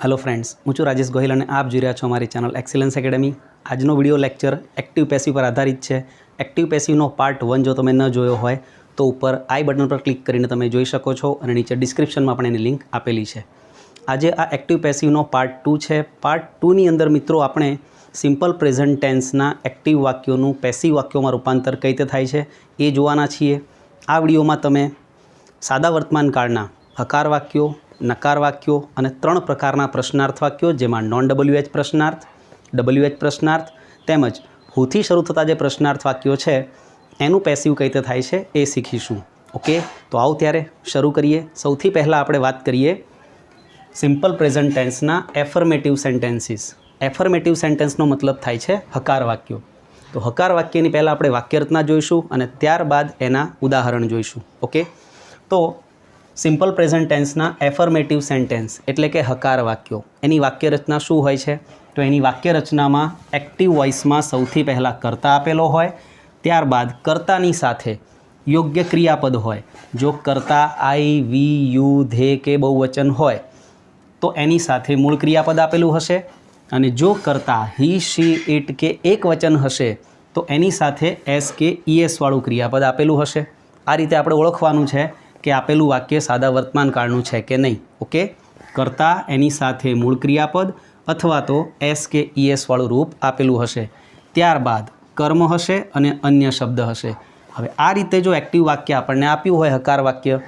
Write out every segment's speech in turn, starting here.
Hello friends, हूँ छूं राजेश गोहिल और आप જોઈ રહ્યા છો અમારી ચેનલ એક્સિલન્સ એકેડમી। આજનો વિડીયો લેક્ચર एक्टिव પેસિવ पर आधारित है। एक्टिव પેસિવનો पार्ट 1 जो તમે ન જોયો હોય તો ઉપર आई बटन पर क्लिक કરીને તમે જોઈ શકો છો અને નીચે ડિસ્ક્રિપ્શનમાં પણ એની લિંક આપેલી છે। આજે આ एक्टिव પેસિવનો પાર્ટ 2 છે। પાર્ટ 2 ની અંદર મિત્રો આપણે સિમ્પલ પ્રેઝન્ટ ટેન્સના एक्टिव વાક્યોનું પેસિવ વાક્યોમાં રૂપાંતર કઈ રીતે થાય છે એ જોવાના છીએ। આ વિડીયોમાં તમે સાદા વર્તમાન કાળના હકાર વાક્યો, नकार वाक्यों और 3 प्रकारना प्रश्नार्थ वाक्यों जेमां नॉन WH प्रश्नार्थ, WH प्रश्नार्थ तेमज हुथी शरू थता जे प्रश्नार्थ वाक्यों है एनु पेसिव कई रीते थाय छे ए शीखीशुं। ओके, तो आओ त्यारे शरू करिए। सौथी पहला आपणे वात करिए सिम्पल प्रेझेंट टेन्सना एफर्मेटिव सेंटेन्सीस। एफर्मेटिव सेंटेन्सनो मतलब थाय छे हकार वाक्यों। तो हकार वाक्यनी पहला आपणे वाक्यरचना जोईशुं अने त्यारबाद एना उदाहरण जोईशुं। ओके, तो सिम्पल प्रेझेंट टेन्सना एफर्मेटिव सेंटेन्स एटले के हकार वाक्यों एनी वाक्यरचना शुं होय छे? तो एनी वाक्यरचनामां एक्टिव वॉइसमां सौथी पहला कर्ता आपेलो होय, त्यारबाद कर्तानी साथे योग्य क्रियापद होय। जो कर्ता आई, वी, यू, धे के बहुवचन होय तो एनी साथे मूळ क्रियापद आपेलुं हशे अने जो कर्ता ही, शी, इट के एक वचन हशे तो एनी साथे एस के ईएस वाळुं क्रियापद आपेलुं हशे। आ रीते आपणे ओळखवानुं छे कि आपेलू वाक्य सादा वर्तमान काळनुं छे के नहीं। ओके, कर्ता एनी साथे मूळ क्रियापद अथवा तो एस के ईएस वाळुं रूप आपेलू हशे, त्यारबाद कर्म हशे अने अन्य शब्द हशे। हवे आ रीते जो एक्टिव वाक्य आपणे आप्युं होय हकार वाक्य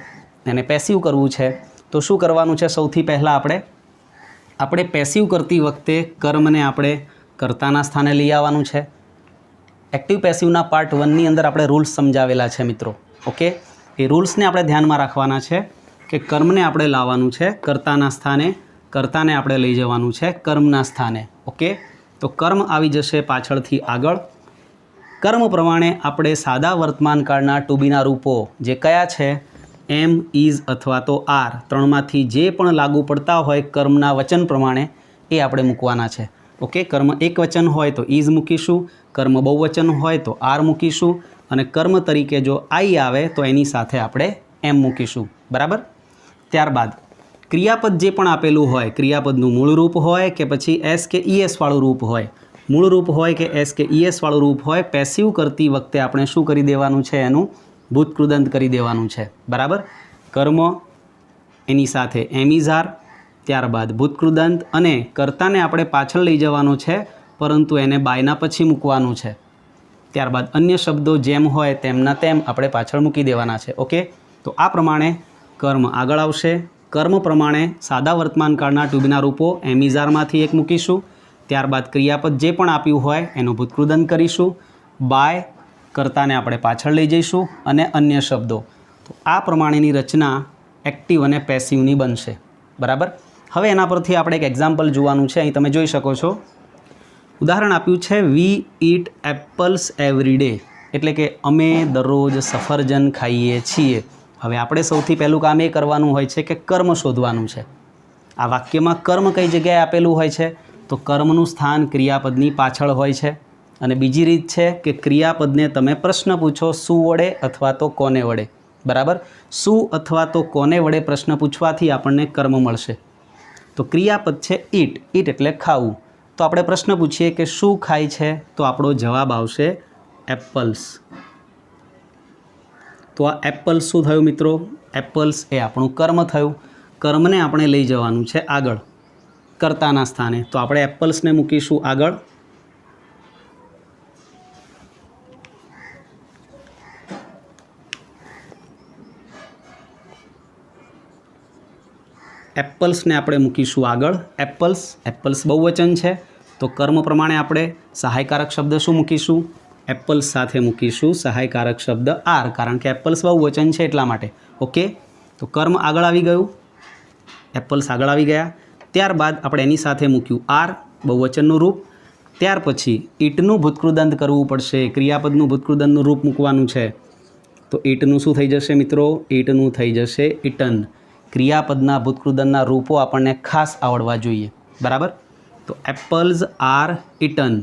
एने पेसिव करवुं छे तो शुं करवानुं छे? सौथी पहला आपणे पेसिव करती वखते कर्मने आपणे कर्ताना स्थाने लई आववानुं छे। एक्टिव पेसिवना पार्ट 1 नी अंदर आपणे रूल्स समजावेला छे मित्रों। ओके, ए रूल्स ने आपणे ध्यानमां राखवाना छे कि कर्म ने आपणे लाववानुं छे कर्ताना स्थाने, कर्ताने आपणे लई जवानुं छे कर्मना स्थाने। ओके, तो कर्म आवी जशे पाछळथी आगळ। कर्म प्रमाणे आपणे सादा वर्तमान काळना टू बीना रूपो जे कया छे एम, इज अथवा तो आर त्रणमांथी जे पण लागू पड़ता होय कर्मना वचन प्रमाणे ए आपणे मूकवाना छे। ओके, कर्म एक वचन होय तो इज मूकीशुं, कर्म बहुवचन होय तो आर मूकीशुं અને કર્મ તરીકે જો આઈ આવે તો એની સાથે આપણે એમ મૂકીશું। બરાબર, ત્યારબાદ ક્રિયાપદ જે પણ આપેલું હોય ક્રિયાપદનું મૂળ રૂપ હોય કે પછી એસ કે ઈએસ વાળું રૂપ હોય, મૂળ રૂપ હોય કે એસ કે ઈએસ વાળું રૂપ હોય, પેસિવ કરતી વખતે આપણે શું કરી દેવાનું છે? એનું ભૂતકૃદંત કરી દેવાનું છે। બરાબર, કર્મ એની સાથે એમિઝાર, ત્યારબાદ ભૂતકૃદંત અને કર્તાને આપણે પાછળ લઈ જવાનો છે પરંતુ એને બાયના પછી મૂકવાનું છે। ત્યારબાદ अन्य शब्दों जेम होय तेमना तेम आपणे पाछळ मूकी देवाना छे। ओके, तो आ प्रमाणे कर्म आगळ आवशे। कर्म प्रमाणे सादा वर्तमान काळना टू बीना रूपो एमिઝારमांथी एक मूकीशुं, त्यारबाद क्रियापद जे पण आप्युं होय एनुं भूतकृदंत करीशुं, बाय कर्ताने आपणे पाछळ लई जईशुं अने अन्य शब्दों। तो आ प्रमाणेनी रचना एक्टिव अने पेसिवनी बनशे। बराबर, हवे एना परथी आपणे एक एक्जाम्पल जोवानुं छे। અહીં તમે જોઈ શકો છો उदाहरण आप्युं छे we eat apples every day एटले के अमे दररोज सफरजन खाईए छीए। हवे आपणे सौथी पहेलुं काम ए करवानुं होय छे के कर्म शोधवानुं छे। आ वाक्यमां कर्म कई जग्याए आपेलुं होय छे? तो कर्मनुं स्थान क्रियापदनी पाछळ होय छे। अने बीजी रीत छे के क्रियापदने तमे प्रश्न पूछो शुं वडे अथवा तो कोने वडे। बराबर, शुं अथवा तो कोने वडे प्रश्न पूछवाथी आपणने कर्म मळशे। तो क्रियापद छे ईट, ईट एटले खावुं। तो આપણે પ્રશ્ન પૂછીએ કે શું ખાય છે તો આપણો જવાબ આવશે એપલ્સ। તો આ એપલ્સ શું થયું મિત્રો? એપલ્સ એ આપણું કર્મ થયું। કર્મને આપણે લઈ જવાનું છે આગળ કર્તાના સ્થાને, તો આપણે એપલ્સને મૂકીશું આગળ। एप्पल्सने આપણે મૂકીશું આગળ। એપલ્સ, એપલ્સ બહુવચન છે તો કર્મ પ્રમાણે આપણે સહાયકારક શબ્દ શું મૂકીશું? એપલ્સ સાથે મૂકીશું સહાયકારક શબ્દ આર, કારણ કે એપલ્સ બહુવચન છે એટલા માટે। ઓકે, તો કર્મ આગળ આવી ગયું, એપલ્સ આગળ આવી ગયા। ત્યારબાદ આપણે એની સાથે મૂક્યું આર બહુવચનનું રૂપ। ત્યાર પછી ઈટનું ભૂતકૃદંત કરવું પડશે, ક્રિયાપદનું ભૂતકૃદંતનું રૂપ મૂકવાનું છે। તો ઈટનું શું થઈ જશે મિત્રો? ઈટનું થઈ જશે ઇટન। क्रियापदना भूतकृदंतना रूपो आपने खास आवड़वा जोईए। बराबर, तो एप्पल्स आर इटन।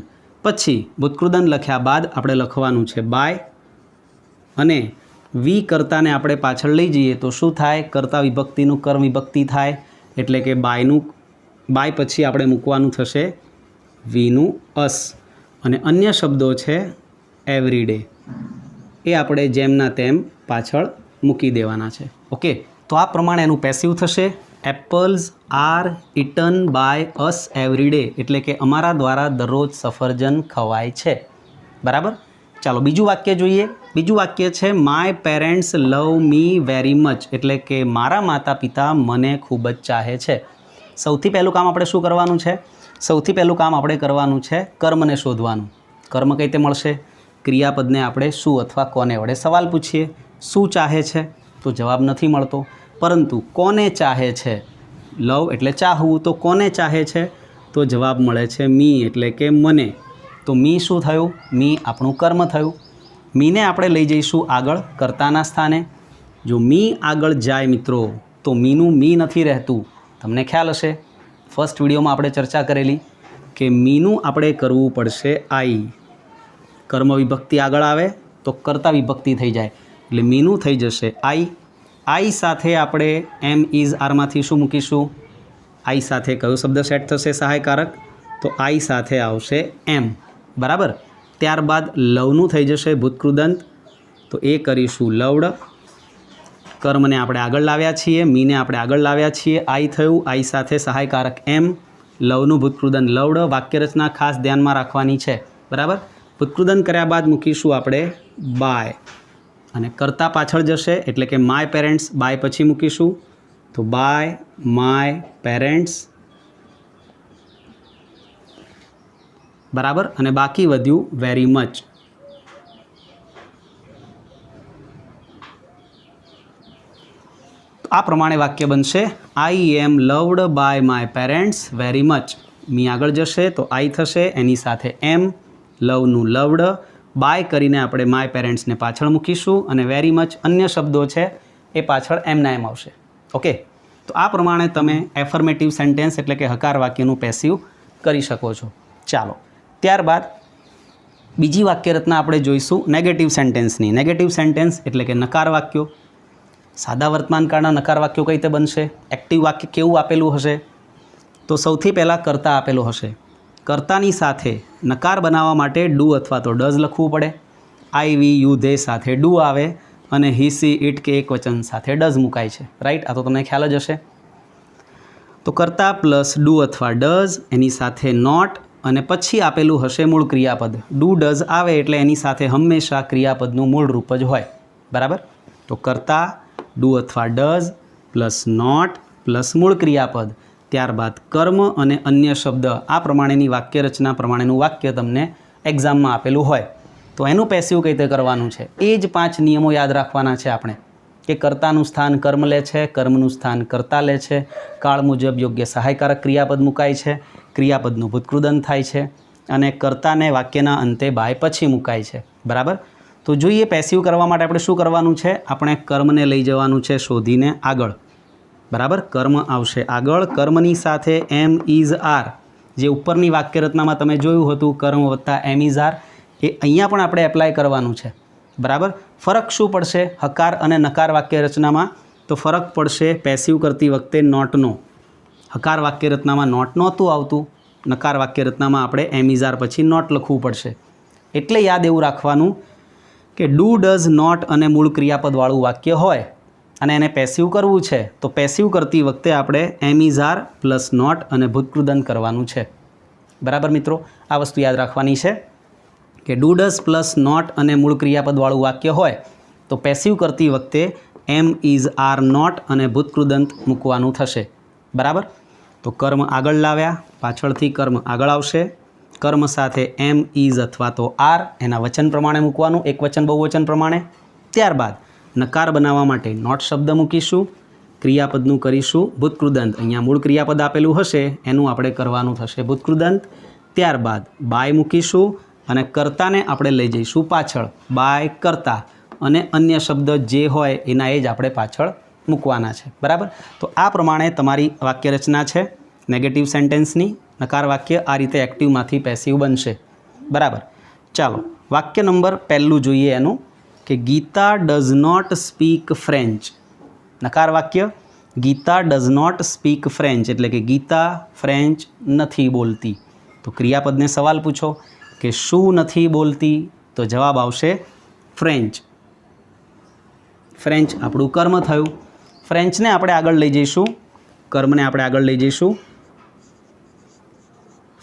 पछी भूतकृदंत लख्या बाद आपणे लखवानुं छे बाय अने वी कर्ताने आपणे पाछळ लई जईए तो शुं थाय? कर्ता विभक्तिनुं कर्म विभक्ति थाय एटले के बायनुं બાય પછી આપણે મૂકવાનું થશે વીનું અસ અને અન્ય શબ્દો છે એવરી ડે એ આપણે જેમના તેમ પાછળ મૂકી દેવાના છે. ઓકે, તો આ પ્રમાણે એનું પેસિવ થશે apples are eaten by us every day, એટલે કે અમારા દ્વારા દરરોજ સફરજન ખવાય છે. બરાબર. ચાલો બીજું વાક્ય જોઈએ. બીજું વાક્ય છે my parents love me very much, એટલે કે મારા માતા પિતા મને ખૂબ જ ચાહે છે. સૌથી પહેલું કામ આપણે શું કરવાનું છે? સૌથી પહેલું કામ આપણે કરવાનું છે કર્મને શોધવાનું. કર્મ કઈ રીતે મળશે? ક્રિયાપદને આપણે શું અથવા કોને વડે સવાલ પૂછીએ. શું ચાહે છે તો જવાબ નથી મળતો, પરંતુ કોને ચાહે છે, લવ એટલે ચાહવું, તો કોને ચાહે છે તો જવાબ મળે છે મી, એટલે કે મને. તો મી શું થયું? મી આપણું કર્મ થયું. મીને આપણે લઈ જઈશું આગળ કર્તાના સ્થાને. જો મી આગળ જાય મિત્રો તો મીનું મી નથી રહેતું. તમને ખ્યાલ હશે ફર્સ્ટ વિડીયોમાં આપણે ચર્ચા કરેલી કે મીનું આપણે કરવું પડશે આઈ. કર્મ વિભક્તિ આગળ આવે તો કર્તા વિભક્તિ થઈ જાય, એટલે મીનું થઈ જશે આઈ. આઈ સાથે આપણે એમ ઇઝ આરમાંથી શું મૂકીશું? આઈ સાથે કયો શબ્દ સેટ થશે સહાયકારક? તો આઈ સાથે આવશે એમ. બરાબર. ત્યારબાદ લવનું થઈ જશે ભૂતકૃદંત, તો એ કરીશું લવડ. કર્મને આપણે આગળ લાવ્યા છીએ, મીને આપણે આગળ લાવ્યા છીએ, આઈ થયું. આઈ સાથે સહાયકારક એમ, લવનું ભૂતકૃદંત લવડ. વાક્ય રચના ખાસ ધ્યાનમાં રાખવાની છે. બરાબર. ભૂતકૃદંત કર્યા બાદ મૂકીશું આપણે બાય, અને કર્તા પાછળ જશે એટલે કે માય પેરેન્ટ્સ. બાય પછી મૂકીશું તો બાય માય પેરેન્ટ્સ. બરાબર. અને બાકી વધ્યું વેરી મચ. આ પ્રમાણે વાક્ય બનશે I am loved by my parents very much. મી આગળ જશે તો આઈ થશે, એની સાથે એમ, લવનું લવડ, બાય કરીને આપણે માય પેરેન્ટ્સને પાછળ મૂકીશું અને વેરી મચ અન્ય શબ્દો છે એ પાછળ એમના એમ આવશે. ઓકે, તો આ પ્રમાણે તમે એફર્મેટિવ સેન્ટેન્સ એટલે કે હકાર વાક્યનું પેસિવ કરી શકો છો. ચાલો ત્યારબાદ બીજી વાક્ય રચના આપણે જોઈશું નેગેટિવ સેન્ટેન્સની. નેગેટિવ સેન્ટેન્સ એટલે કે નકાર વાક્યો. સાદા વર્તમાનકાળના નકાર વાક્યો કઈ રીતે બનશે? એક્ટિવ વાક્ય કેવું આપેલું હશે? તો સૌથી પહેલાં કર્તા આપેલું હશે. કર્તાની સાથે નકાર બનાવવા માટે ડુ અથવા તો ડઝ લખવું પડે. આઈ વી યુ ધે સાથે ડુ આવે અને હી સી ઇટ કે એક વચન સાથે ડઝ મુકાય છે. રાઈટ, આ તો તમને ખ્યાલ જ હશે. તો કર્તા પ્લસ ડુ અથવા ડઝ, એની સાથે નોટ, અને પછી આપેલું હશે મૂળ ક્રિયાપદ. ડુ ડઝ આવે એટલે એની સાથે હંમેશા ક્રિયાપદનું મૂળ રૂપ જ હોય. બરાબર. તો કર્તા ડુ અથવા ડઝ પ્લસ નોટ પ્લસ મૂળ ક્રિયાપદ, ત્યારબાદ કર્મ અને અન્ય શબ્દ. આ પ્રમાણેની વાક્ય રચના પ્રમાણેનું વાક્ય તમને એક્ઝામમાં આપેલું હોય તો એનું પેસિવ કઈ રીતે કરવાનું છે એ જ 5 નિયમો યાદ રાખવાના છે આપણે. કે કર્તાનું સ્થાન કર્મ લે છે, કર્મનું સ્થાન કર્તા લે છે, કાળ મુજબ યોગ્ય સહાયકારક ક્રિયાપદ મુકાય છે, ક્રિયાપદનું ભૂતકૃદંત થાય છે, અને કર્તાને વાક્યના અંતે બાય પછી મુકાય છે. બરાબર. તો જોઈએ પેસિવ કરવા માટે આપણે શું કરવાનું છે? આપણે કર્મને લઈ જવાનું છે શોધીને આગળ. બરાબર. કર્મ આવશે આગળ. કર્મની સાથે એમ ઇઝ આર, જે ઉપરની વાક્ય રચનામાં તમે જોયું હતું કર્મ વત્તા એમ ઇઝ આર, એ અહીંયા પણ આપણે એપ્લાય કરવાનું છે. બરાબર. ફરક શું પડશે હકાર અને નકાર વાક્ય રચનામાં? તો ફરક પડશે પેસિવ કરતી વખતે નોટનો. હકાર વાક્ય રચનામાં નોટ નહોતું આવતું, નકાર વાક્ય રચનામાં આપણે એમ ઇઝ આર પછી નોટ લખવું પડશે. એટલે યાદ એવું રાખવાનું કે ડુ ડઝ નોટ અને મૂળ ક્રિયાપદવાળું વાક્ય હોય અને એને પેસિવ કરવું છે તો પેસિવ કરતી વખતે આપણે એમ ઇઝ આર પ્લસ નોટ અને ભૂતકૃદંત કરવાનું છે. બરાબર મિત્રો, આ વસ્તુ યાદ રાખવાની છે કે ડુ ડઝ પ્લસ નોટ અને મૂળ ક્રિયાપદવાળું વાક્ય હોય તો પેસિવ કરતી વખતે એમ ઇઝ આર નોટ અને ભૂતકૃદંત મૂકવાનું થશે. બરાબર. તો કર્મ આગળ લાવ્યા, પાછળથી કર્મ આગળ આવશે. કર્મ સાથે એમ ઇઝ અથવા તો આર એના વચન પ્રમાણે મૂકવાનું, એક વચન બહુવચન પ્રમાણે. ત્યારબાદ નકાર બનાવવા માટે નોટ શબ્દ મૂકીશું, ક્રિયાપદનું કરીશું ભૂતકૃદંત. અહીંયા મૂળ ક્રિયાપદ આપેલું હશે એનું આપણે કરવાનું થશે ભૂતકૃદંત. ત્યારબાદ બાય મૂકીશું અને કર્તાને આપણે લઈ જઈશું પાછળ. બાય કર્તા અને અન્ય શબ્દ જે હોય એના એ જ આપણે પાછળ મૂકવાના છે. બરાબર. તો આ પ્રમાણે તમારી વાક્ય રચના છે નેગેટિવ સેન્ટેન્સની. નકાર વાક્ય આ રીતે એક્ટિવમાંથી પેસિવ બનશે. બરાબર. ચાલો વાક્ય નંબર પહેલું જોઈએ એનું કે Gita does not speak French. નકાર વાક્ય. Gita does not speak French એટલે કે ગીતા ફ્રેન્ચ નથી બોલતી. તો ક્રિયાપદને સવાલ પૂછો કે શું નથી બોલતી, તો જવાબ આવશે ફ્રેન્ચ. ફ્રેન્ચ આપણું કર્મ થયું. ફ્રેન્ચને આપણે આગળ લઈ જઈશું, કર્મને આપણે આગળ લઈ જઈશું.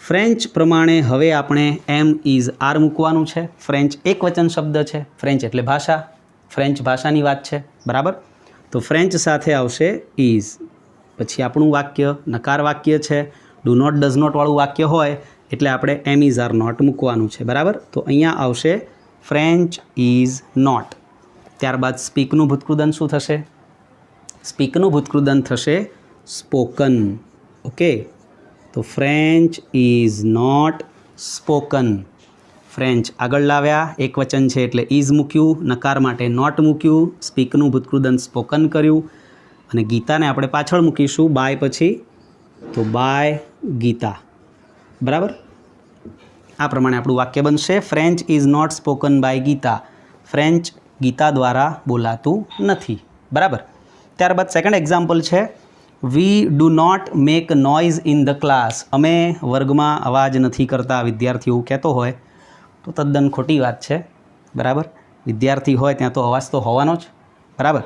ફ્રેન્ચ પ્રમાણે હવે આપણે એમ ઇઝ આર મૂકવાનું છે. ફ્રેન્ચ એક વચન શબ્દ છે. ફ્રેન્ચ એટલે ભાષા, ફ્રેન્ચ ભાષાની વાત છે, બરાબર. તો ફ્રેન્ચ સાથે આવશે ઇઝ. પછી આપણું વાક્ય નકાર વાક્ય છે. ડુ નોટ ડઝ નોટ વાળું વાક્ય હોય એટલે આપણે એમ ઇઝ આર નોટ મૂકવાનું છે, બરાબર. તો અહીંયા આવશે ફ્રેન્ચ ઇઝ નોટ. ત્યારબાદ સ્પીકનું ભૂતકૃદન શું થશે? સ્પીકનું ભૂતકૃદન થશે સ્પોકન. ઓકે, તો French is not spoken. French આગળ લાવ્યા, એક વચન છે એટલે ઇઝ મૂક્યું, નકાર માટે નોટ મૂક્યું, સ્પીકનું ભૂતકૃદન સ્પોકન કર્યું, અને ગીતાને આપણે પાછળ મૂકીશું બાય પછી, તો બાય ગીતા, બરાબર. આ પ્રમાણે આપણું વાક્ય બનશે French is not spoken by Geeta. French Geeta દ્વારા બોલાતું નથી, બરાબર. ત્યારબાદ સેકન્ડ એક્ઝામ્પલ છે we do not make noise in the class. અમે વર્ગમાં અવાજ નથી કરતા, વિદ્યાર્થી એવું કહેતો હોય તો તદ્દન ખોટી વાત છે, બરાબર. વિદ્યાર્થી હોય ત્યાં તો અવાજ તો હોવાનો જ, બરાબર.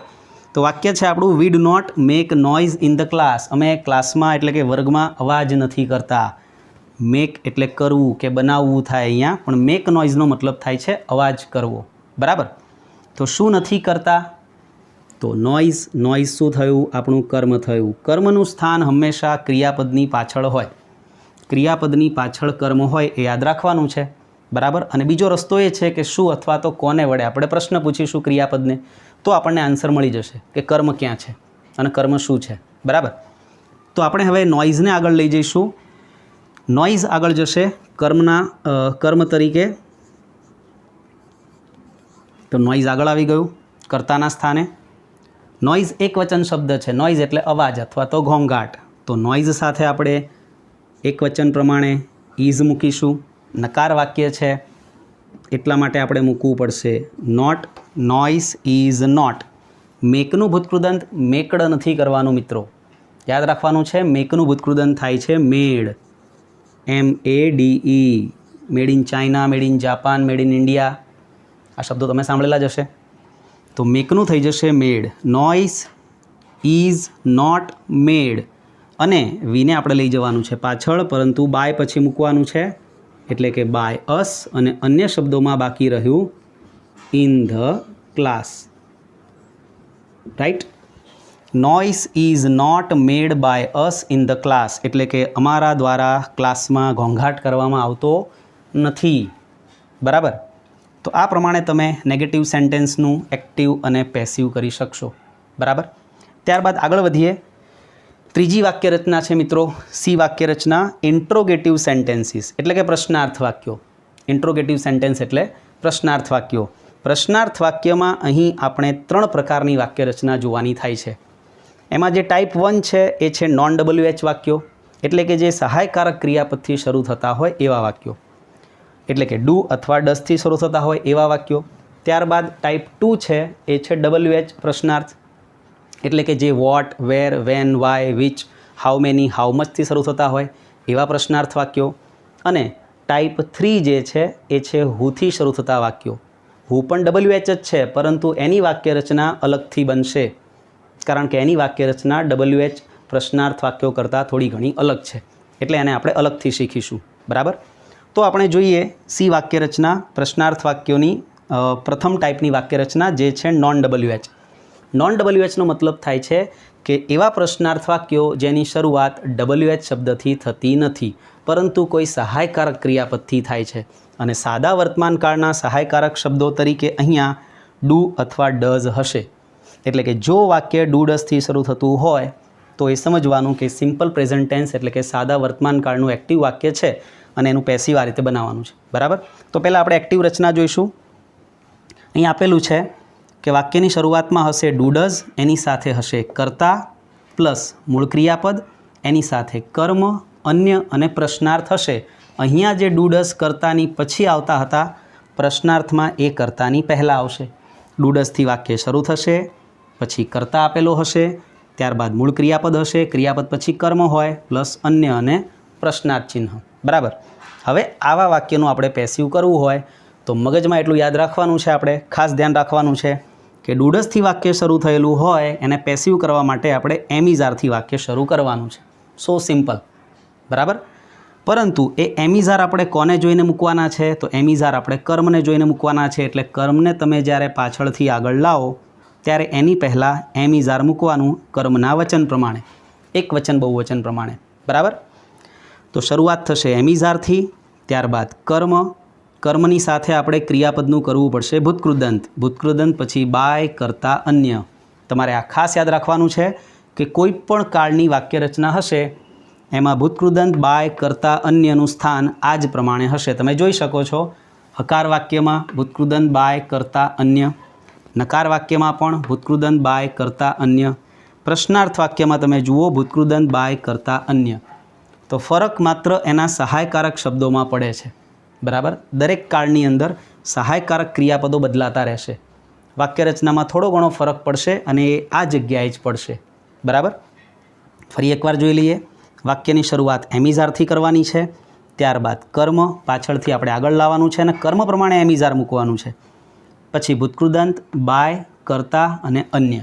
તો વાક્ય છે આપણું we do not make noise in the class. અમે ક્લાસમાં એટલે કે વર્ગમાં અવાજ નથી કરતા. મેક એટલે કરવું કે બનાવવું થાય અહીંયા, પણ મેક નોઇઝનો મતલબ થાય છે અવાજ કરવો, બરાબર. તો શું નથી કરતા? તો નોઇઝ. નોઇઝ શું થયું? આપણું કર્મ થયું. કર્મનું સ્થાન હંમેશા ક્રિયાપદની પાછળ હોય. ક્રિયાપદની પાછળ કર્મ હોય એ યાદ રાખવાનું છે, બરાબર. અને બીજો રસ્તો એ છે કે શું અથવા તો કોને વડે આપણે પ્રશ્ન પૂછીશું ક્રિયાપદને, તો આપણને આન્સર મળી જશે કે કર્મ ક્યાં છે અને કર્મ શું છે, બરાબર. તો આપણે હવે નોઇઝને આગળ લઈ જઈશું. નોઇઝ આગળ જશે કર્મ તરીકે. તો નોઇઝ આગળ આવી ગયું કર્તાના સ્થાને. નોઇઝ એક વચન શબ્દ છે. નોઇઝ એટલે અવાજ અથવા તો ઘોંઘાટ. તો નોઇઝ સાથે આપણે એક વચન પ્રમાણે ઇઝ મૂકીશું. નકાર વાક્ય છે એટલા માટે આપણે મૂકવું પડશે નોટ. Noise is not. મેકનું ભૂતકૃદંત મેકડ નથી કરવાનું મિત્રો, યાદ રાખવાનું છે. મેકનું ભૂતકૃદંત થાય છે મેડ, MEDE. Made in China, made in Japan, made in India, આ શબ્દો તમે સાંભળેલા જ હશે. તો મેકનું થઈ જશે મેડ. નોઇઝ ઇઝ નોટ મેડ. અને વીને આપણે લઈ જવાનું છે પાછળ, પરંતુ બાય પછી મૂકવાનું છે એટલે કે બાય અસ. અને અન્ય શબ્દોમાં બાકી રહ્યું in the class, right. Noise is not made by us in the class એટલે કે અમારા દ્વારા ક્લાસમાં ઘોંઘાટ કરવામાં આવતો નથી, બરાબર. તો આ પ્રમાણે તમે નેગેટિવ સેન્ટેન્સનું એક્ટિવ અને પેસિવ કરી શકશો, બરાબર. ત્યારબાદ આગળ વધીએ. ત્રીજી વાક્ય રચના છે મિત્રો સી વાક્ય રચના, ઇન્ટ્રોગેટિવ સેન્ટેન્સીસ એટલે કે પ્રશ્નાર્થ વાક્યો. ઇન્ટ્રોગેટિવ સેન્ટેન્સ એટલે પ્રશ્નાર્થ વાક્યો. પ્રશ્નાર્થ વાક્યમાં અહીં આપણે 3 પ્રકારની વાક્ય રચના જોવાની થાય છે. એમાં જે ટાઈપ 1 છે એ છે નોન WH વાક્યો, એટલે કે જે સહાયકારક ક્રિયાપદથી શરૂ થતા હોય એવા વાક્યો, એટલે કે ડુ અથવા ડઝથી શરૂ થતા હોય એવા વાક્યો. ત્યારબાદ ટાઈપ 2 છે એ છે WH પ્રશ્નાર્થ, એટલે કે જે what, where, when, why, which, how many, how મચથી શરૂ થતા હોય એવા પ્રશ્નાર્થ વાક્યો. અને ટાઈપ 3 જે છે એ છે હુથી શરૂ થતા વાક્યો. હુ પણ WH જ છે, પરંતુ એની વાક્ય રચના અલગથી બનશે, કારણ કે એની વાક્ય રચના WH પ્રશ્નાર્થ વાક્યો કરતાં થોડી ઘણી અલગ છે, એટલે એને આપણે અલગથી શીખીશું, બરાબર. તો આપણે જોઈએ સી વાક્ય રચના પ્રશ્નાર્થ વાક્યોની પ્રથમ ટાઈપની વાક્ય રચના જે છે નોન WH. નોન WHનો મતલબ થાય છે કે એવા પ્રશ્નાર્થ વાક્યો જેની શરૂઆત WH શબ્દથી થતી નથી, પરંતુ કોઈ સહાયકારક ક્રિયાપદથી થાય છે. અને સાદા વર્તમાનકાળના સહાયકારક શબ્દો તરીકે અહીંયા ડુ અથવા ડઝ હશે. એટલે કે જો વાક્ય ડુ ડઝથી શરૂ થતું હોય તો એ સમજવાનું કે સિમ્પલ પ્રેઝન્ટ ટેન્સ એટલે કે સાદા વર્તમાનકાળનું એક્ટિવ વાક્ય છે અને એનું પેસિવ આ રીતે બનાવવાનું છે, બરાબર. તો પહેલાં આપણે એક્ટિવ રચના જોઈશું. અહીં આપેલું છે કે વાક્યની શરૂઆતમાં હશે ડુ ડઝ, એની સાથે હશે કર્તા પ્લસ મૂળ ક્રિયાપદ, એની સાથે કર્મ, અન્ય અને પ્રશ્નાર્થ હશે. અહીંયા જે ડુ ડઝ કર્તાની પછી આવતા હતા, પ્રશ્નાર્થમાં એ કર્તાની પહેલાં આવશે. ડુ ડઝથી વાક્ય શરૂ થશે, પછી કર્તા આપેલો હશે, ત્યારબાદ મૂળ ક્રિયાપદ હશે, ક્રિયાપદ પછી કર્મ હોય પ્લસ અન્ય અને પ્રશ્નાર્થ ચિહ્ન. બરાબર. હવે આવા વાક્યનું આપણે પેસિવ કરવું હોય તો મગજમાં એટલું યાદ રાખવાનું છે, આપણે ખાસ ધ્યાન રાખવાનું છે કે ડુડસથી વાક્ય શરૂ થયેલું હોય એને પેસિવ કરવા માટે આપણે એમિઝારથી વાક્ય શરૂ કરવાનું છે. સો સિમ્પલ. બરાબર. પરંતુ એ એમિઝાર આપણે કોને જોઈને મૂકવાના છે? તો એમિઝાર આપણે કર્મને જોઈને મૂકવાના છે. એટલે કર્મને તમે જ્યારે પાછળથી આગળ લાવો ત્યારે એની પહેલાં એમિઝાર મૂકવાનું કર્મના વચન પ્રમાણે, એક વચન બહુવચન પ્રમાણે. બરાબર. તો શરૂઆત થશે એમિઝારથી, ત્યારબાદ કર્મ, કર્મની સાથે આપણે ક્રિયાપદનું કરવું પડશે ભૂતકૃદંત, ભૂતકૃદંત પછી બાય, કરતા, અન્ય. તમારે આ ખાસ યાદ રાખવાનું છે કે કોઈ પણ કાળની વાક્ય રચના હશે એમાં ભૂતકૃદંત, બાય, કરતા, અન્યનું સ્થાન આ જ પ્રમાણે હશે. તમે જોઈ શકો છો હકાર વાક્યમાં ભૂતકૃદંત, બાય, કરતા, અન્ય. નકાર વાક્યમાં પણ ભૂતકૃદંત, બાય, કરતા, અન્ય. પ્રશ્નાર્થ વાક્યમાં તમે જુઓ ભૂતકૃદંત, બાય, કરતા, અન્ય. તો ફરક માત્ર એના સહાયકારક શબ્દોમાં પડે છે. બરાબર. દરેક કાળની અંદર સહાયકારક ક્રિયાપદો બદલાતા રહેશે. વાક્ય રચનામાં થોડો ઘણો ફરક પડશે અને એ આ જગ્યાએ જ પડશે. બરાબર. ફરી એકવાર જોઈ લઈએ. વાક્યની શરૂઆત એમિઝારથી કરવાની છે, ત્યારબાદ કર્મ પાછળથી આપણે આગળ લાવવાનું છે અને કર્મ પ્રમાણે એમિઝાર મૂકવાનું છે. પછી ભૂતકૃદંત, બાય, કરતા અને અન્ય.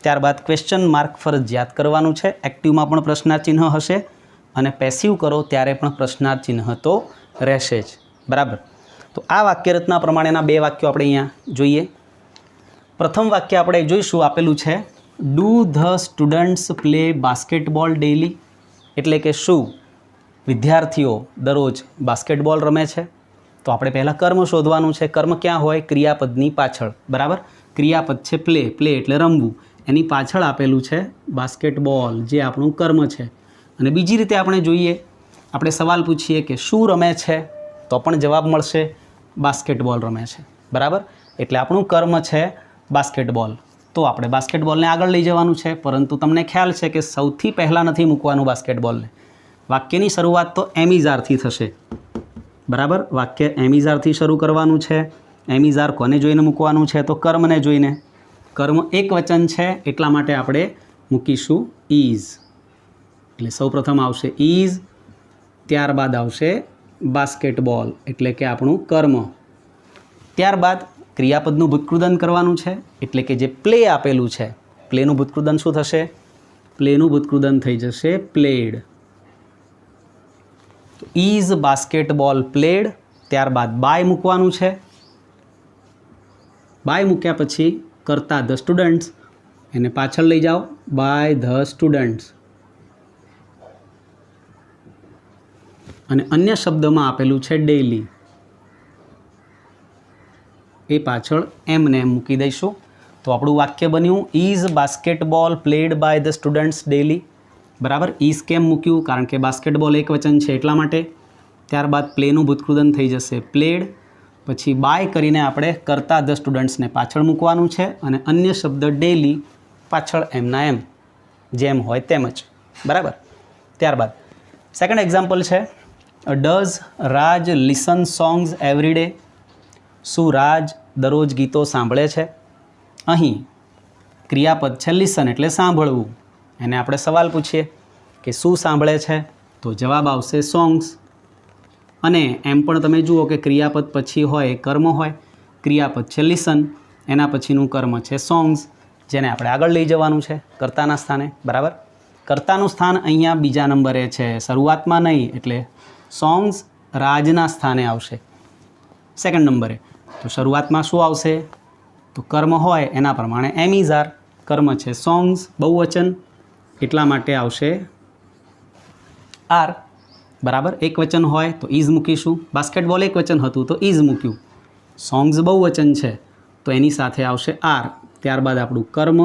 ત્યારબાદ ક્વેશ્ચન માર્ક ફરજિયાત કરવાનું છે. એક્ટિવમાં પણ પ્રશ્નાર્થ ચિહ્ન હશે અને પેસિવ કરો ત્યારે પણ પ્રશ્નાર્થ ચિહ્ન તો રહેશે જ. બરાબર. તો આ વાક્ય રચના પ્રમાણેના બે વાક્યો આપણે અહીંયા જોઈએ. પ્રથમ વાક્ય આપણે જોઈશું, આપેલું છે do the students play basketball daily. એટલે કે શું વિદ્યાર્થીઓ દરરોજ બાસ્કેટબોલ રમે છે? તો આપણે પહેલાં કર્મ શોધવાનું છે. કર્મ ક્યાં હોય? ક્રિયાપદની પાછળ. બરાબર. ક્રિયાપદ છે પ્લે, પ્લે એટલે રમવું, એની પાછળ આપેલું છે બાસ્કેટબોલ જે આપણું કર્મ છે. અને બીજી રીતે આપણે જોઈએ, આપણે સવાલ પૂછીએ કે શું રમે છે? તો પણ જવાબ મળશે બાસ્કેટબોલ રમે છે. બરાબર. એટલે આપણું કર્મ છે બાસ્કેટબોલ. તો આપણે બાસ્કેટબોલને આગળ લઈ જવાનું છે, પરંતુ તમને ખ્યાલ છે કે સૌથી પહેલાં નથી મૂકવાનું બાસ્કેટબોલને. વાક્યની શરૂઆત તો એમિઝારથી થશે. બરાબર. વાક્ય એમિઝારથી શરૂ કરવાનું છે. એમિઝાર કોને જોઈને મૂકવાનું છે? તો કર્મને જોઈને. કર્મ એક વચન છે એટલા માટે આપણે મૂકીશું ઇઝ. એટલે સૌપ્રથમ આવશે ઇઝ, ત્યારબાદ આવશે બાસ્કેટબોલ એટલે કે આપણું કર્મ. ત્યારબાદ ક્રિયાપદનું ભૂતકૃદંત કરવાનું છે. એટલે કે જે પ્લે આપેલું છે, પ્લેનું ભૂતકૃદંત શું થશે? પ્લેનું ભૂતકૃદંત થઈ જશે પ્લેડ. તો ઇઝ બાસ્કેટબોલ પ્લેડ. ત્યારબાદ બાય મૂકવાનું છે. બાય મૂક્યા પછી કરતા ધ સ્ટુડન્ટ્સ, એને પાછળ લઈ જાઓ, બાય ધ સ્ટુડન્ટ્સ. અને અન્ય શબ્દમાં આપેલું છે ડેઇલી, એ પાછળ એમને એમ મૂકી દઈશું. તો આપણું વાક્ય બન્યું is basketball played by the students daily. બરાબર. ઇઝ કેમ મૂક્યું? કારણ કે બાસ્કેટબોલ એક વચન છે એટલા માટે. ત્યારબાદ પ્લેનું ભૂતકૃદંત થઈ જશે પ્લેડ. પછી બાય કરીને આપણે કરતા ધ સ્ટુડન્ટ્સને પાછળ મૂકવાનું છે અને અન્ય શબ્દ ડેઇલી પાછળ એમના એમ, જેમ હોય તેમ જ. બરાબર. ત્યારબાદ સેકન્ડ એક્ઝામ્પલ છે does Raj listen songs every day. શું રાજ દરરોજ ગીતો સાંભળે છે? અહીં ક્રિયાપદ છે લિસન એટલે સાંભળવું. એને આપણે સવાલ પૂછીએ કે શું સાંભળે છે? તો જવાબ આવશે સોંગ્સ. અને એમ પણ તમે જુઓ કે ક્રિયાપદ પછી હોય કર્મ હોય. ક્રિયાપદ છે લિસન, એના પછીનું કર્મ છે સોંગ્સ, જેને આપણે આગળ લઈ જવાનું છે કર્તાના સ્થાને. બરાબર. કર્તાનું સ્થાન અહીંયા બીજા નંબરે છે, શરૂઆતમાં નહીં. એટલે સોંગ્સ રાજના સ્થાને આવશે સેકન્ડ નંબરે. તો શરૂઆતમાં શું આવશે? તો કર્મ હોય એના પ્રમાણે એમિઝાર. કર્મ છે સોંગ્સ બહુવચન એટલા માટે આવશે આર. બરાબર. એક વચન હોય તો ઇઝ મૂકીશું. બાસ્કેટબોલ એક વચન હતું તો ઇઝ મૂક્યું. સોંગ્સ બહુવચન છે તો એની સાથે આવશે આર. ત્યારબાદ આપણું કર્મ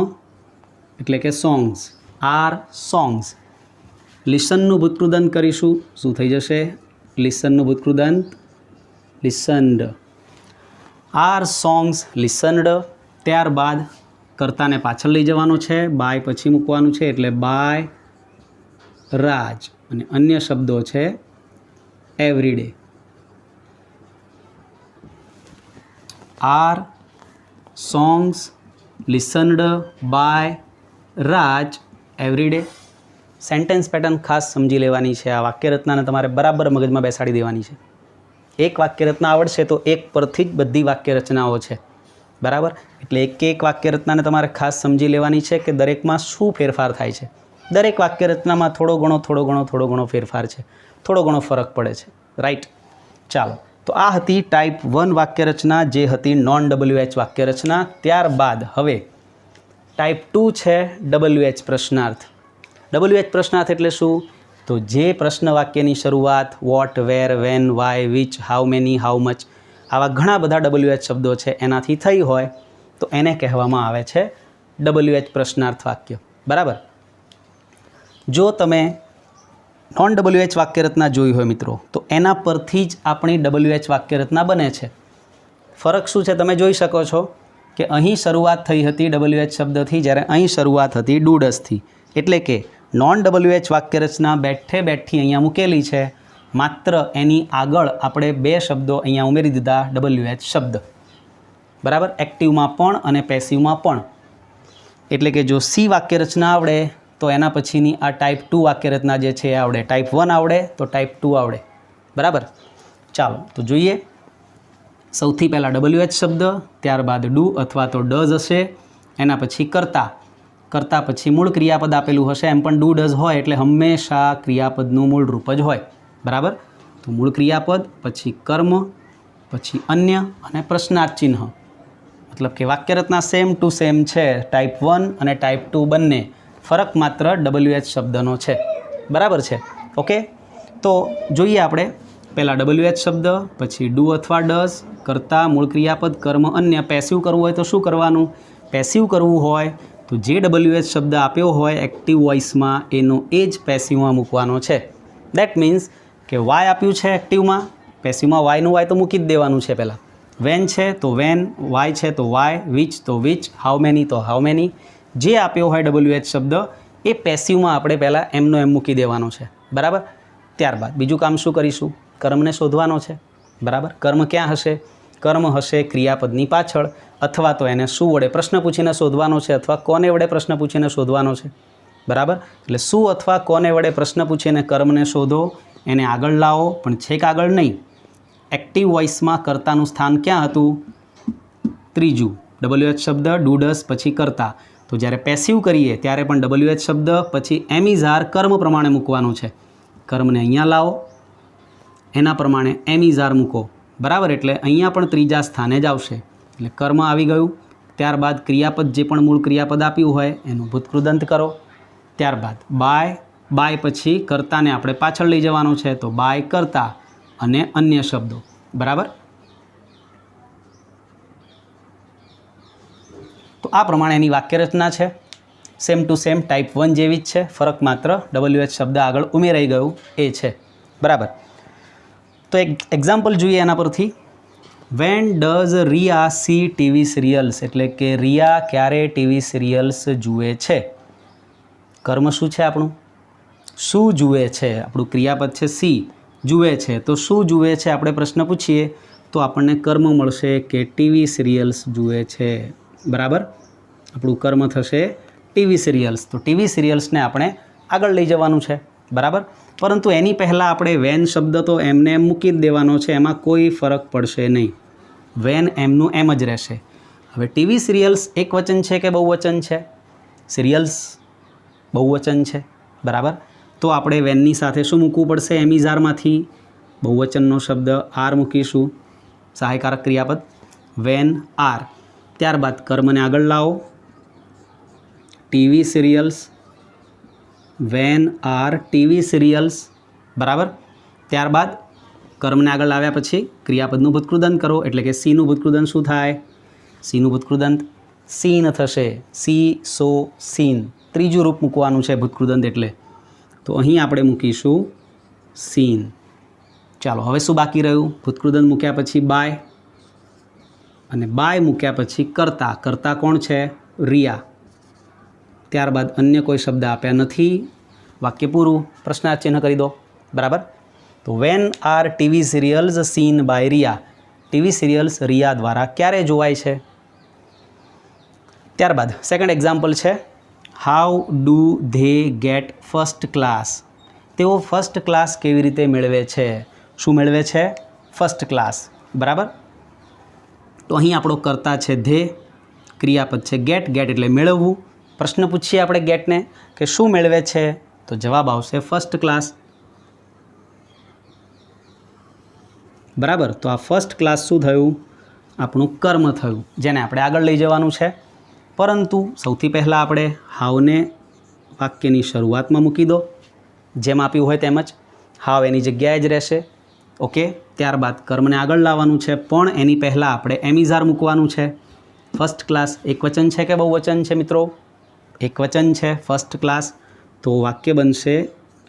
એટલે કે સોંગ્સ, આર સોંગ્સ. લિસનનું ભૂતકૃદંત કરીશું. શું થઈ જશે? લિસનનું ભૂતકૃદંત લિસન્ડ. Are songs listened. ત્યારબાદ કર્તાને પાછળ લઈ જવાનો છે, બાય પછી મૂકવાનું છે એટલે બાય રાજ. અને અન્ય શબ્દો છે everyday. Are songs listened by Raj every day. Sentence pattern ખાસ સમજી લેવાની છે. આ વાક્યરચનાને તમારે બરાબર મગજમાં બેસાડી દેવાની છે. એક વાક્યરચના આવડશે તો એક પરથી જ બધી વાક્યરચનાઓ છે, બરાબર. એટલે એક વાક્યરચનાને તમારે ખાસ સમજી લેવાની છે કે દરેકમાં શું ફેરફાર થાય છે. દરેક વાક્યરચનામાં થોડો ઘણો ફેરફાર છે, થોડો ઘણો ફરક પડે છે, રાઈટ. ચાલો, તો આ હતી ટાઈપ 1 વાક્યરચના, જે હતી નોન WH વાક્યરચના. ત્યારબાદ હવે ટાઈપ 2 છે WH પ્રશ્નાર્થ. WH પ્રશ્નાર્થ એટલે શું? તો જે પ્રશ્ન વાક્યની શરૂઆત what, where, when, why, which, how many, how much, આવા ઘણા બધા WH શબ્દો છે એનાથી થઈ હોય તો એને કહેવામાં આવે છે WH પ્રશ્નાર્થ વાક્ય, બરાબર. જો તમે નોન WH વાક્યરચના જોઈ હોય મિત્રો, તો એના પરથી જ આપણી WH વાક્યરચના બને છે. ફરક શું છે તમે જોઈ શકો છો કે અહીં શરૂઆત થઈ હતી WH શબ્દથી, જ્યારે અહીં શરૂઆત હતી ડુ ડઝથી. એટલે કે નોન WH વાક્યરચના બેઠે બેઠી અહીંયા મૂકેલી છે, માત્ર એની આગળ આપણે બે શબ્દો અહીંયા ઉમેરી દીધા WH શબ્દ, બરાબર. એક્ટિવમાં પણ અને પેસિવમાં પણ. એટલે કે જો સી વાક્યરચના આવડે તો એના પછીની આ ટાઈપ 2 વાક્યરચના જે છે એ આવડે. ટાઈપ 1 આવડે તો ટાઈપ 2 આવડે, બરાબર. ચાલો તો જોઈએ. સૌથી પહેલાં WH શબ્દ, ત્યારબાદ ડુ અથવા તો ડઝ હશે, એના પછી કરતા, કરતા પછી મૂળ ક્રિયાપદ આપેલું હશે. એમ પણ ડુ ડઝ હોય એટલે હંમેશા ક્રિયાપદનું મૂળ રૂપ જ હોય, બરાબર. તો મૂળ ક્રિયાપદ, પછી કર્મ, પછી અન્ય અને પ્રશ્નાર્થ ચિહ્ન. મતલબ કે વાક્યરચના સેમ ટુ સેમ છે, ટાઈપ 1 અને ટાઈપ 2 બંને. ફરક માત્ર WH શબ્દનો છે, બરાબર છે. ઓકે, તો જોઈએ આપણે પહેલાં WH શબ્દ, પછી ડુ અથવા ડઝ, કરતા, મૂળ ક્રિયાપદ, કર્મ, અન્ય. પેસિવ કરવું હોય તો શું કરવાનું? પેસિવ કરવું હોય તો જે WH શબ્દ આપ્યો હોય એક્ટિવ વોઇસમાં એનો એ જ પેસિવમાં મૂકવાનો છે. દેટ મીન્સ કે વાય આપ્યું છે એક્ટિવમાં, પેસિવમાં વાયનું વાય તો મૂકી જ દેવાનું છે પહેલાં. વેન છે તો વેન, વાય છે તો વાય, વિચ તો વિચ, હાઉ મેની તો હાઉ મેની. જે આપ્યો હોય WH શબ્દ એ પેસિવમાં આપણે પહેલાં એમનો એમ મૂકી દેવાનો છે, બરાબર. ત્યારબાદ બીજું કામ શું કરીશું? કર્મને શોધવાનો છે, બરાબર. કર્મ ક્યાં હશે? કર્મ હશે ક્રિયાપદની પાછળ, અથવા તો એને શું વડે પ્રશ્ન પૂછીને શોધવાનો છે, અથવા કોને વડે પ્રશ્ન પૂછીને શોધવાનો છે, બરાબર. એટલે શું અથવા કોને વડે પ્રશ્ન પૂછીને કર્મને શોધો, એને આગળ લાવો, પણ છેક આગળ નહીં. એક્ટિવ વોઇસમાં કર્તાનું સ્થાન ક્યાં હતું? ત્રીજું. WH શબ્દ, ડુ ડઝ, પછી કરતા. તો જ્યારે પેસિવ કરીએ ત્યારે પણ WH શબ્દ પછી એમ ઇઝ આર કર્મ પ્રમાણે મૂકવાનું છે. કર્મને અહીંયા લાવો, એના પ્રમાણે એમ ઇઝ આર મૂકો, બરાબર. એટલે અહીંયા પણ ત્રીજા સ્થાને જ આવશે. એટલે કર્મ આવી ગયું. ત્યારબાદ ક્રિયાપદ, જે પણ મૂળ ક્રિયાપદ આપ્યું હોય એનું ભૂતકૃદંત કરો. ત્યારબાદ બાય, બાય પછી કર્તાને આપણે પાછળ લઈ જવાનું છે, તો બાય કરતા અને અન્ય શબ્દો, બરાબર. તો આ પ્રમાણે એની વાક્યરચના છે. સેમ ટુ સેમ ટાઈપ 1 જેવી જ છે. ફરક માત્ર WH શબ્દ આગળ ઉમેરાઈ ગયું એ છે, બરાબર. તો એક એક્ઝામ્પલ જોઈએ એના પરથી. When does Riya see TV serials, એટલે કે રિયા ક્યારે ટીવી સિરિયલ્સ જુએ છે. કર્મ શું છે આપણું? શું જુએ છે. આપણું ક્રિયાપદ છે સી, જુએ છે. તો શું જુએ છે આપણે પ્રશ્ન પૂછીએ તો આપણને કર્મ મળશે કે ટીવી સિરિયલ્સ જુએ છે, બરાબર. આપણું કર્મ થશે ટીવી સિરિયલ્સ. તો ટીવી સિરિયલ્સને આપણે આગળ લઈ જવાનું છે, બરાબર. પરંતુ એની પહેલાં આપણે વેન શબ્દ તો એમને એમ મૂકી જ દેવાનો છે, એમાં કોઈ ફરક પડશે નહીં. વેન એમનું એમ જ રહેશે. હવે ટીવી સિરિયલ્સ એક વચન છે કે બહુવચન છે? સિરિયલ્સ બહુવચન છે, બરાબર. તો આપણે વેનની સાથે શું મૂકવું પડશે? એમ ઇઝ આરમાંથી બહુવચનનો શબ્દ આર મૂકીશું, સહાયકારક ક્રિયાપદ વેન આર. ત્યારબાદ કર્મને આગળ લાવો, TV serials, van are TV serials, બરાબર. ત્યારબાદ કર્મને આગળ લાવ્યા પછી ક્રિયાપદનું ભૂતકૃદંત કરો, એટલે કે સીનું ભૂતકૃદંત શું થાય? સીનું ભૂતકૃદંત સીન થશે. સી, સો, સીન. ત્રીજું રૂપ મૂકવાનું છે ભૂતકૃદંત એટલે. તો અહીં આપણે મૂકીશું સીન. ચાલો, હવે શું બાકી રહ્યું? ભૂતકૃદંત મૂક્યા પછી બાય, અને બાય મૂક્યા પછી કરતા. કરતા કોણ છે? રિયા. ત્યારબાદ અન્ય કોઈ શબ્દ આપ્યા નથી. વાક્ય પૂરું. પ્રશ્નાર્થ ચિહ્ન કરી દો, બરાબર. તો when are TV serials seen by Riya. TV serials Riya દ્વારા ક્યારે જોવાય છે? ત્યારબાદ સેકન્ડ એક્ઝામ્પલ છે. How do they get first class? તેઓ ફર્સ્ટ ક્લાસ કેવી રીતે મેળવે છે? શું મેળવે છે? First class. બરાબર. તો અહીં આપણો કર્તા છે ધે, ક્રિયાપદ છે ગેટ. ગેટ એટલે મેળવવું. પ્રશ્ન પૂછીએ આપણે ગેટને કે શું મેળવે છે, તો જવાબ આવશે ફર્સ્ટ ક્લાસ. બરાબર. તો આ ફર્સ્ટ ક્લાસ શું થયું? આપણું કર્મ થયું, જેને આપણે આગળ લઈ જવાનું છે. પરંતુ સૌથી પહેલાં આપણે હાવને વાક્યની શરૂઆતમાં મૂકી દો, જેમ આપ્યું હોય તેમ જ. હાવ એની જગ્યાએ જ રહેશે. ઓકે. ત્યારબાદ કર્મને આગળ લાવવાનું છે, પણ એની પહેલાં આપણે એમિઝાર મૂકવાનું છે. ફર્સ્ટ ક્લાસ એકવચન છે કે બહુવચન છે મિત્રો? એકવચન છે ફર્સ્ટ ક્લાસ. તો વાક્ય બનશે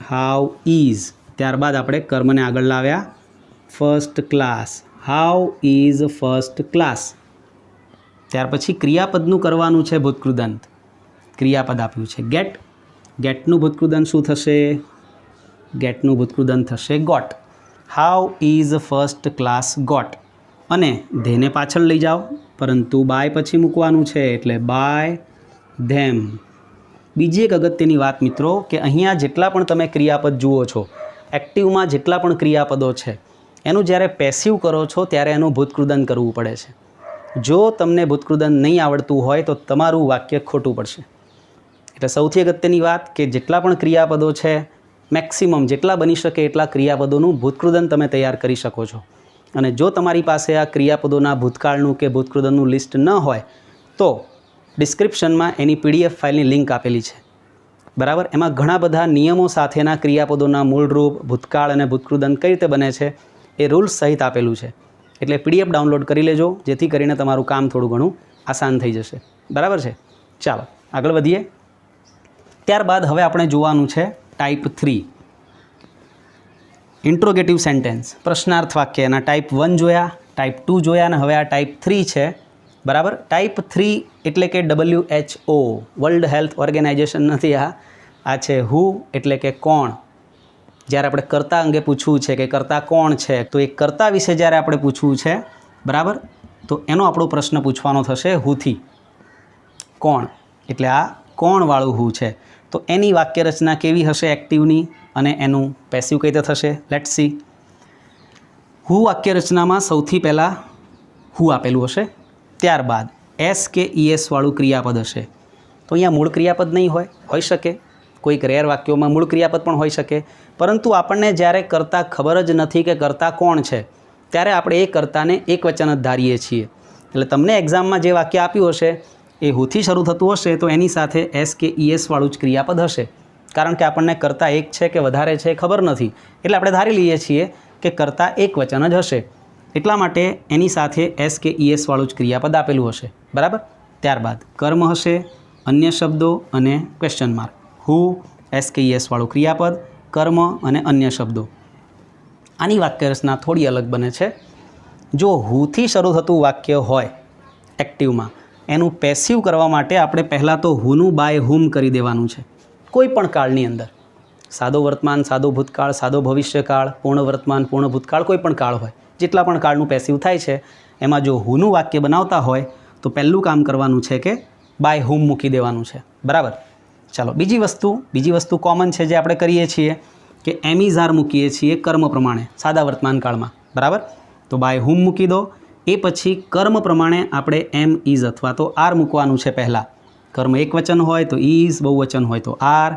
હાવ ઇઝ. ત્યારબાદ આપણે કર્મને આગળ લાવ્યા first class. How is first class. ત્યાર પછી ક્રિયાપદનું કરવાનું છે ભૂતકૃદંત. ક્રિયાપદ આપ્યું છે ગેટ. ગેટનું ભૂતકૃદંત શું થશે? ગેટનું ભૂતકૃદંત થશે got. How is first class got. અને ધેને પાછળ લઈ જાઓ, પરંતુ બાય પછી મૂકવાનું છે, એટલે બાય ધેમ. બીજી એક અગત્યની વાત મિત્રો, કે અહીંયા જેટલા પણ તમે ક્રિયાપદ જુઓ છો, એક્ટિવમાં જેટલા પણ ક્રિયાપદો છે, એનું જ્યારે પેસિવ કરો છો ત્યારે એનું ભૂતકૃદંત કરવું પડે છે. જો તમને ભૂતકૃદંત નહીં આવડતું હોય તો તમારું વાક્ય ખોટું પડશે. એટલે સૌથી અગત્યની વાત કે જેટલા પણ ક્રિયાપદો છે, મેક્સિમમ જેટલા બની શકે એટલા ક્રિયાપદોનું ભૂતકૃદંત તમે તૈયાર કરી શકો છો. અને જો તમારી પાસે આ ક્રિયાપદોના ભૂતકાળનું કે ભૂતકૃદંતનું લિસ્ટ ન હોય તો ડિસ્ક્રિપ્શનમાં એની PDF ફાઇલની લિંક આપેલી છે. બરાબર. એમાં ઘણા બધા નિયમો સાથેના ક્રિયાપદોના મૂળરૂપ, ભૂતકાળ અને ભૂતકૃદંત કઈ રીતે બને છે એ રૂલ્સ સહિત આપેલું છે. એટલે PDF ડાઉનલોડ કરી લેજો, જેથી કરીને તમારું કામ થોડું ઘણું આસાન થઈ જશે. બરાબર છે. ચાલો આગળ વધીએ. ત્યારબાદ હવે આપણે જોવાનું છે ટાઈપ 3 ઇન્ટ્રોગેટિવ સેન્ટેન્સ. પ્રશ્નાર્થ વાક્ય. એના ટાઈપ 1 જોયા, ટાઈપ 2 જોયા, અને હવે આ ટાઈપ 3 છે. બરાબર. ટાઈપ 3 એટલે કે WHO, વર્લ્ડ હેલ્થ ઓર્ગેનાઇઝેશન નથી. આ છે હુ એટલે કે કોણ. જ્યારે આપણે કર્તા અંગે પૂછવું છે કે કર્તા કોણ છે, તો એ કર્તા વિશે જ્યારે આપણે પૂછવું છે, બરાબર, તો એનો આપણો પ્રશ્ન પૂછવાનો થશે હુથી. કોણ એટલે આ કોણવાળું હુ છે. તો એની વાક્ય રચના કેવી હશે એક્ટિવની, અને એનું પેસિવ કઈ રીતે થશે? Let's see. હુ વાક્ય રચનામાં સૌથી પહેલાં હુ આપેલું હશે, ત્યારબાદ એસ કે ES વાળું ક્રિયાપદ હશે. તો અહીંયા મૂળ ક્રિયાપદ નહીં હોય, હોઈ શકે. કોઈક રેર વાક્યોમાં મૂળ ક્રિયાપદ પણ હોઈ શકે. પરંતુ આપણને જ્યારે કર્તા ખબર જ નથી કે કર્તા કોણ છે, ત્યારે આપણે એ કર્તાને એકવચન જ ધારીએ છીએ. એટલે તમને એક્ઝામમાં જે વાક્ય આપ્યું હશે એ હુથી શરૂ થતું હશે, તો એની સાથે એસ કે ES વાળું જ ક્રિયાપદ હશે. કારણ કે આપણને કર્તા એક છે કે વધારે છે એ ખબર નથી, એટલે આપણે ધારી લઈએ છીએ કે કર્તા એકવચન જ હશે. એટલા માટે એની સાથે એસ કે ES વાળું જ ક્રિયાપદ આપેલું હશે. બરાબર. ત્યારબાદ કર્મ હશે, અન્ય શબ્દો અને ક્વેશ્ચન માર્ક. હુ, એસ કે ES વાળું ક્રિયાપદ, કર્મ અને અન્ય શબ્દો. આની વાક્ય રચના થોડી અલગ બને છે. જો હુથી શરૂ થતું વાક્ય હોય એક્ટિવમાં, એનું પેસિવ કરવા માટે આપણે પહેલાં તો હુનું બાય હુમ કરી દેવાનું છે. કોઈ પણ કાળની અંદર, સાદો વર્તમાન, સાદો ભૂતકાળ, સાદો ભવિષ્યકાળ, પૂર્ણ વર્તમાન, પૂર્ણ ભૂતકાળ, કોઈ પણ કાળ હોય, જેટલા પણ કાળનું પેસિવ થાય છે, એમાં જો હુનું વાક્ય બનાવતા હોય તો પહેલું કામ કરવાનું છે કે બાય હુમ મૂકી દેવાનું છે. બરાબર. ચાલો બીજી વસ્તુ કોમન છે જે આપણે કરીએ છીએ કે એમિઝાર મૂકીએ છીએ કર્મ પ્રમાણે સાદા વર્તમાન કાળમાં. બરાબર. તો બાય હુમ મૂકી દો. એ પછી કર્મ પ્રમાણે આપણે એમ, ઇઝ અથવા તો આર મૂકવાનું છે પહેલાં. કર્મ એકવચન હોય તો ઇઝ, બહુવચન હોય તો આર,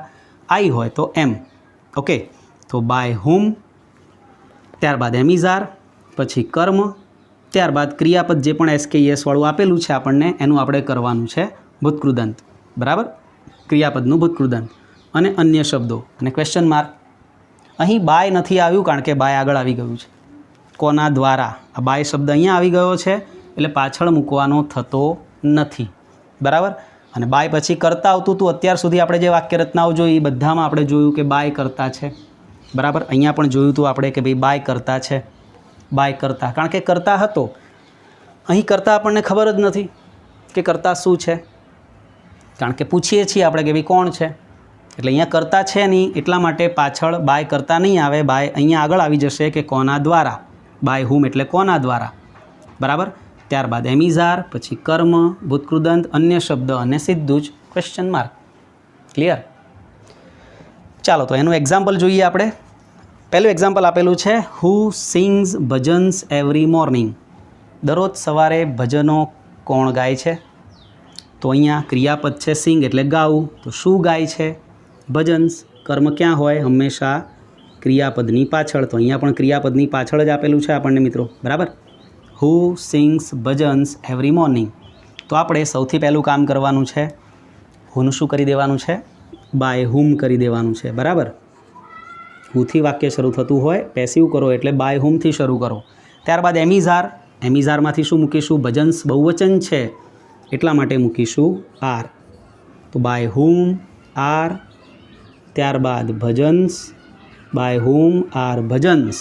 આઈ હોય તો એમ. ઓકે. તો બાય હુમ, ત્યારબાદ એમિઝાર, પછી કર્મ, ત્યારબાદ ક્રિયાપદ જે પણ એસ કે ES વાળું આપેલું છે આપણને, એનું આપણે કરવાનું છે ભૂતકૃદંત. બરાબર. ક્રિયાપદનું ભૂતકૃદંત અને અન્ય શબ્દો અને ક્વેશ્ચન માર્ક. અહીં બાય નથી આવ્યું કારણ કે બાય આગળ આવી ગયું છે. કોના દ્વારા? આ બાય શબ્દ અહીંયા આવી ગયો છે, એટલે પાછળ મૂકવાનો થતો નથી. બરાબર. અને બાય પછી કરતા આવતું હતું. અત્યાર સુધી આપણે જે વાક્ય રચનાઓ જોઈ એ બધામાં આપણે જોયું કે બાય કરતા છે. બરાબર. અહીંયા પણ જોયું હતું આપણે કે ભાઈ બાય કરતા છે, બાય કરતા, કારણ કે કરતા હતો. અહીં કરતા આપણને ખબર જ નથી કે કરતા શું છે, કારણ કે પૂછીએ છીએ આપણે કે ભાઈ કોણ છે. એટલે અહીંયા કરતા છે નહીં, એટલા માટે પાછળ બાય કરતા નહીં આવે. બાય અહીંયા આગળ આવી જશે કે કોના દ્વારા. બાય હુમ એટલે કોના દ્વારા. બરાબર. ત્યારબાદ એમિઝાર, પછી કર્મ, ભૂતકૃદંત, અન્ય શબ્દ અને સીધું જ ક્વેશ્ચન માર્ક. ક્લિયર? ચાલો તો એનું એક્ઝામ્પલ જોઈએ આપણે. પહેલું એક્ઝામ્પલ આપેલું છે, હુ સિંગ્સ ભજન્સ એવરી મોર્નિંગ. દરરોજ સવારે ભજનો કોણ ગાય છે? તો અહીંયા ક્રિયાપદ છે સિંગ એટલે ગાવું. તો શું ગાય છે? ભજન્સ. કર્મ ક્યાં હોય? હંમેશા ક્રિયાપદની પાછળ. તો અહીંયા પણ ક્રિયાપદની પાછળ જ આપેલું છે આપણને મિત્રો, બરાબર? હુ સિંગ્સ ભજન્સ એવરી મોર્નિંગ. તો આપણે સૌથી પહેલું કામ કરવાનું છે, હુનું શું કરી દેવાનું છે? બાય હુમ કરી દેવાનું છે, બરાબર? હુથી વાક્ય શરૂ થતું હોય, પેસિવ કરો એટલે બાય હુમથી શરૂ કરો. ત્યારબાદ એમિઝાર. એમિઝારમાંથી શું મૂકીશું? ભજન્સ બહુવચન છે એટલા માટે મૂકીશું આર. તો બાય હુમ આર, ત્યારબાદ bhajans, by whom are bhajans,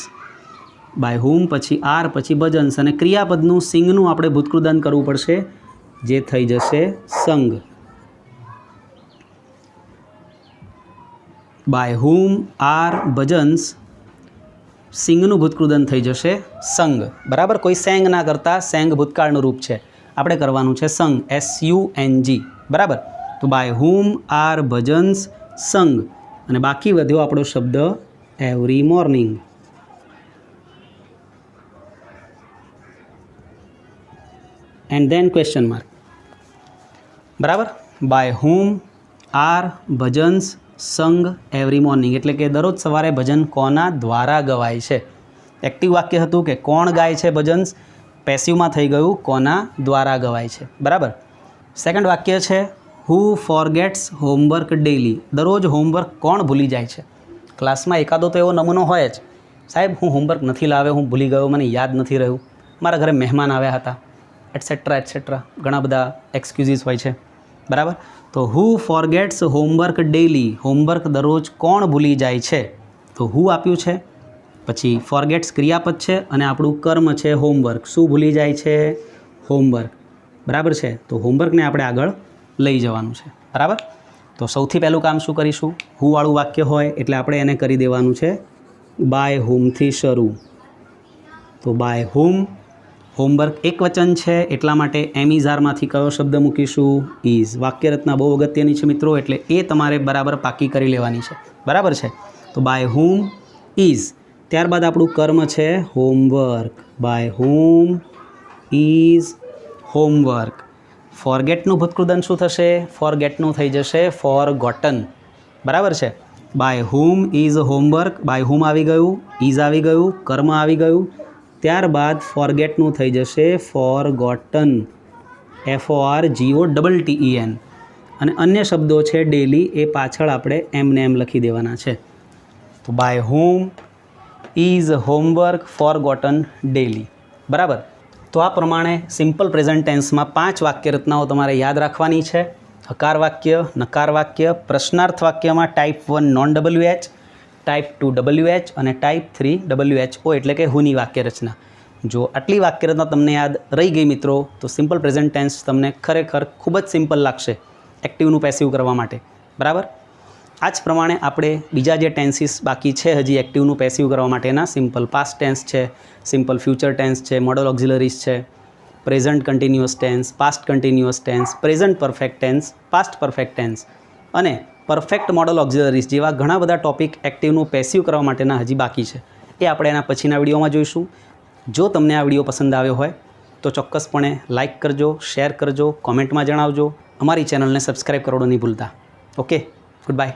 by whom પછી આર પછી ભજન્સ, અને ક્રિયાપદનું સિંગનું આપણે ભૂતકૃદન કરવું પડશે, જે થઈ જશે સંગ. બાય હુમ આર ભજન્સ, સિંગનું ભૂતકૃદન થઈ જશે સંગ, બરાબર? કોઈ સેંગ ના કરતા, સેંગ ભૂતકાળનું રૂપ છે, આપણે કરવાનું છે સંગ, SUNG, બરાબર? તો બાય હુમ આર ભજન્સ સંગ, અને બાકી વધ્યો આપણો શબ્દ every morning. And then question mark, બરાબર? બાય હુમ આર ભજન્સ સંગ એવરી મોર્નિંગ, એટલે કે દરરોજ સવારે ભજન કોના દ્વારા ગવાય છે? એક્ટિવ વાક્ય હતું કે કોણ ગાય છે ભજન્સ, પેસિવમાં થઈ ગયું કોના દ્વારા ગવાય છે, બરાબર? સેકન્ડ વાક્ય છે, હુ ફોરગેટ્સ હોમવર્ક ડેલી. દરરોજ હોમવર્ક કોણ ભૂલી જાય છે? ક્લાસમાં એકાદો તો એવો નમૂનો હોય જ, સાહેબ હું હોમવર્ક નથી લાવ્યો, હું ભૂલી ગયો, મને યાદ નથી રહ્યું, મારા ઘરે મહેમાન આવ્યા હતા, એટસેટ્રા એટસેટ્રા, ઘણા બધા એક્સક્યુઝીસ હોય છે, બરાબર? તો હુ ફોરગેટ્સ હોમવર્ક ડેલી. હોમવર્ક દરરોજ કોણ ભૂલી જાય છે? તો હુ આપ્યું છે, પછી ફોરગેટ્સ ક્રિયાપદ છે, અને આપણું કર્મ છે હોમવર્ક. શું ભૂલી જાય છે? હોમવર્ક, બરાબર છે? તો હોમવર્કને આપણે આગળ લઈ જવાનું છે, બરાબર? તો સૌથી પહેલું કામ શું કરીશું? હુવાળું વાક્ય હોય એટલે આપણે એને કરી દેવાનું છે બાય હુમથી શરૂ. તો બાય હુમ, હોમવર્ક એક વચન છે એટલા માટે એમિઝારમાંથી કયો શબ્દ મૂકીશું? ઇઝ. વાક્યરચના બહુ અગત્યની છે મિત્રો, એટલે એ તમારે બરાબર પાકી કરી લેવાની છે, બરાબર છે? તો બાય હુમ ઇઝ, ત્યારબાદ આપણું કર્મ છે homework. By whom is homework. ફોરગેટનું ભૂતકૃદન શું થશે? ફોરગેટનું થઈ જશે ફોરગોટન, બરાબર છે? By whom is homework, by whom આવી ગયું, ઇઝ આવી ગયું, કર્મ આવી ગયું, ત્યારબાદ ફોરગેટનું થઈ જશે ફોરગોટન, FORGOTTEN. અને અન્ય શબ્દો છે ડેલી, એ પાછળ આપણે એમને એમ લખી દેવાના છે. તો by whom is homework forgotten daily, બરાબર? તો આ પ્રમાણે સિમ્પલ પ્રેઝન્ટ ટેન્સમાં 5 વાક્ય રચનાઓ તમારે યાદ રાખવાની છે. હકાર વાક્ય, નકાર વાક્ય, પ્રશ્નાર્થ વાક્યમાં type 1 non WH, type 2 WH અને ટાઈપ 3 WHO, એટલે કે હુની વાક્ય રચના. જો આટલી વાક્ય રચના તમને યાદ રહી ગઈ મિત્રો, તો સિમ્પલ પ્રેઝન્ટ ટેન્સ તમને ખરેખર ખૂબ જ સિમ્પલ લાગશે એક્ટિવનું પેસિવ કરવા માટે, બરાબર? આ જ પ્રમાણે આપણે બીજા જે ટેન્સીસ બાકી છે હજી એક્ટિવનું પેસિવ કરવા માટેના, સિમ્પલ પાસ્ટ ટેન્સ છે, સિમ્પલ ફ્યુચર ટેન્સ છે, મોડલ ઓક્ઝિલરીઝ છે, present continuous tense, past continuous tense, present perfect tense, past perfect tense અને પરફેક્ટ મોડલ ઓક્ઝિલરીઝ જેવા ઘણા બધા ટોપિક એક્ટિવનું પેસિવ કરવા માટેના હજી બાકી છે. એ આપણે એના પછીના વિડીયોમાં જોઈશું. જો તમને આ વિડીયો પસંદ આવ્યો હોય તો ચોક્કસપણે લાઇક કરજો, શેર કરજો, કોમેન્ટમાં જણાવજો. અમારી ચેનલને સબસ્ક્રાઈબ કરવાનું નહીં ભૂલતા. Okay, good bye.